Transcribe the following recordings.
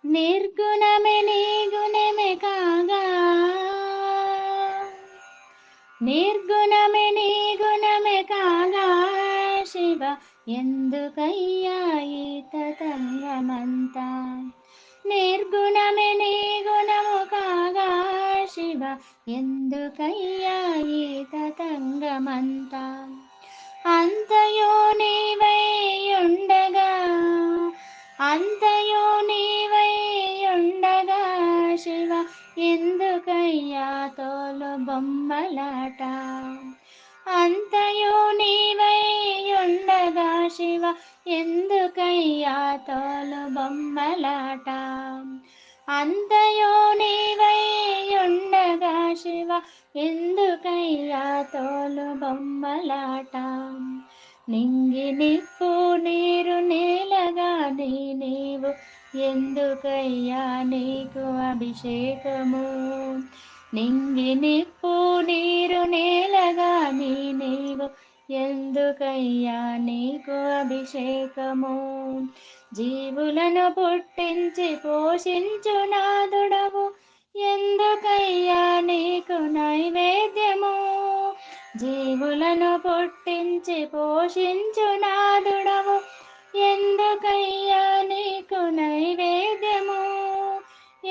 నిర్గుణమే నీ గుణమే కాగా, నిర్గుణమే నీ గుణమే కాగా, శివ ఎందుకయ్యా ఈ తతంగమంతా. నిర్గుణమే నీ గుణము కాగా, శివ ఎందుకయ్యా ఈ తతంగమంతా. అంతయో నీవై ఉండగా, అంతయో నీవై ఉండగా, శివ ఎందుకయ్యా తోలు బొమ్మలాట. అంతయో నీవై ఉండగా, శివ ఎందుకయ్యా తోలు బొమ్మలాట. అంతయో నీవై ఉండగా, శివ ఎందుకయ్యా తోలు బొమ్మలాట. నింగి నిప్పు నీరు నేలగా నీవు, ఎందుకయ్యా నీకు అభిషేకము. నింగి నిప్పు నీరు నేలగా నీవు, ఎందుకయ్యా నీకు అభిషేకము. జీవులను పుట్టించి పోషించు నాదుడవు, ఎందుకయ్యా నీకు నైవేద్యము. జీవులను పుట్టించి పోషించు నాదుడవు, ఎందుకయ్యా నీకు నైవేద్యము.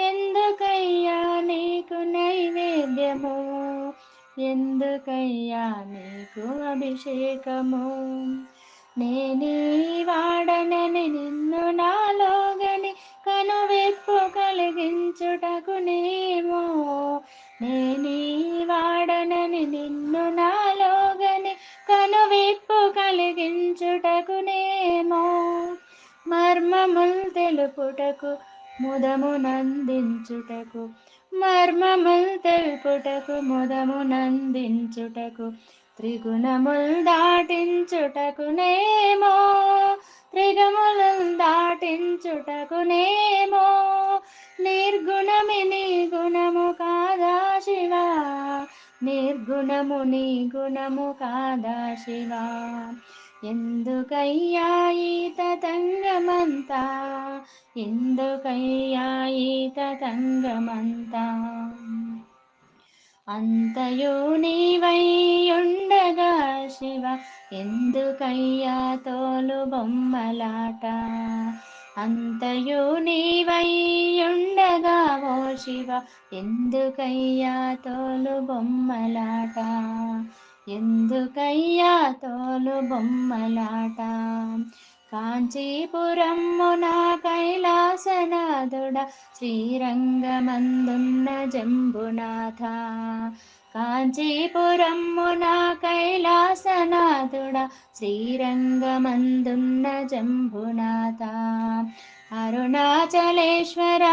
ఎందుకయ్యా నీకు నైవేద్యము, ఎందుకయ్యా నీకు అభిషేకము. నేనీ వాడనని నిన్ను నాలోగని కనువిప్పు కలిగించుటకునేమో. నేనీ వాడనని నిన్ను నాలోగని కనువిప్పు కలిగించుటకునేమో. మర్మముల్ తెలుపుటకు ముదమునందించుటకు, మర్మముల్ తెలుపుటకు ముదమునందించుటకు, త్రిగుణముల్ దాటించుటకునేమో. త్రిగుణములు దాటించుటకునేమో. నిర్గుణమి నీ గుణము కాదా శివా, నిర్గుణము నీ గుణము కాదా శివా. ఎందుకయ్యా ఈ తతంగమంతా, ఎందుకయ్యా ఈ తతంగమంతా. అంతయు నీవై ఉండగా, శివ ఎందుకయ్యా తోలు బొమ్మలాట. అంతయు నీవై ఉండగా ఓ శివ, ఎందుకయ్యా తోలు బొమ్మలాట. ఎందుకయ్యా తోలు బొమ్మలాట. కాంచీపురమ్మున కైలాసనాథుడ, శ్రీరంగమందున్న జంబునాథ. కాంచీపురమ్మున కైలాసనాథుడ, శ్రీరంగమందున్న జంబునాథ. అరుణాచలేశ్వర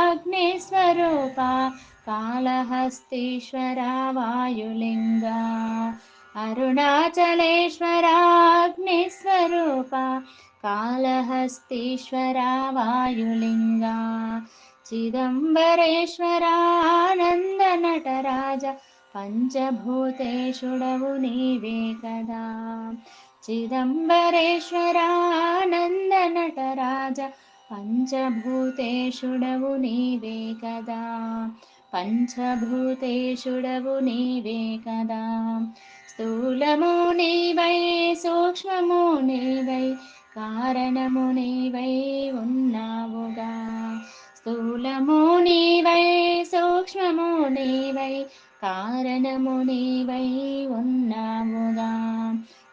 అగ్నిస్వరూప, కాళహస్తీశ్వర వాయులింగ. అరుణాచలేశ్వర అగ్నిస్వరూప, కాళహస్తీశ్వర వాయులింగ. చిదంబరేశ్వర ఆనంద నటరాజ, పంచభూతేశుడవు నీవే కదా. చిదంబరేశ్వర ఆనంద నటరాజ, పంచభూతేశుడవు నీవే కదా. పంచభూతేశుడవు నీవే కదా. స్థూలము నీవై సూక్ష్మము నీవై, కారణము నీవై ఉన్నావుగా. స్థూలము నీవై సూక్ష్మము నీవై, కారణము నీవై ఉన్నావుగా.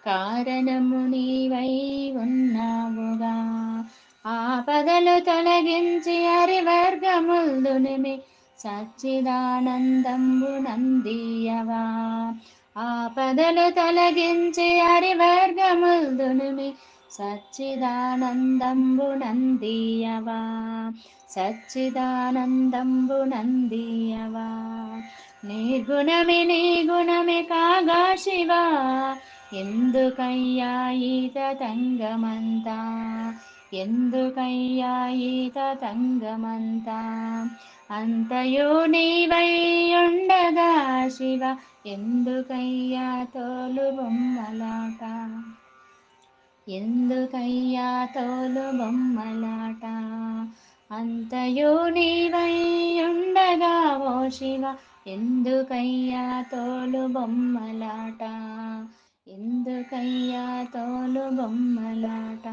కారణము నీవై ఉన్నావుగా. ఆపదలు తొలగించి హరివర్గముల్దునిమి, సచ్చిదానందంబు నందియవా. ఆపదలు తొలగించి హరివర్గముల్దునిమి, సచ్చిదానందంబు నందియవా. సచ్చిదానందంబు నందియవా. నిర్గుణమి నీ గుణమే కాగా శివా, ఎందుకయ్యా ఈ తతంగమంతా. ఎందుకయ్యా ఈ తతంగమంతా. అంతయు నీవై ఉండగా శివ, ఎందుకయ్యా తోలు బొమ్మలాట. ఎందుకయ్యా తోలు బొమ్మలాట. అంతయు నీవై ఉండగా ఓ శివ ఎందుకయ్యా తోలు బొమ్మలాట ఎందుకయ్యా తోలు బొమ్మలాట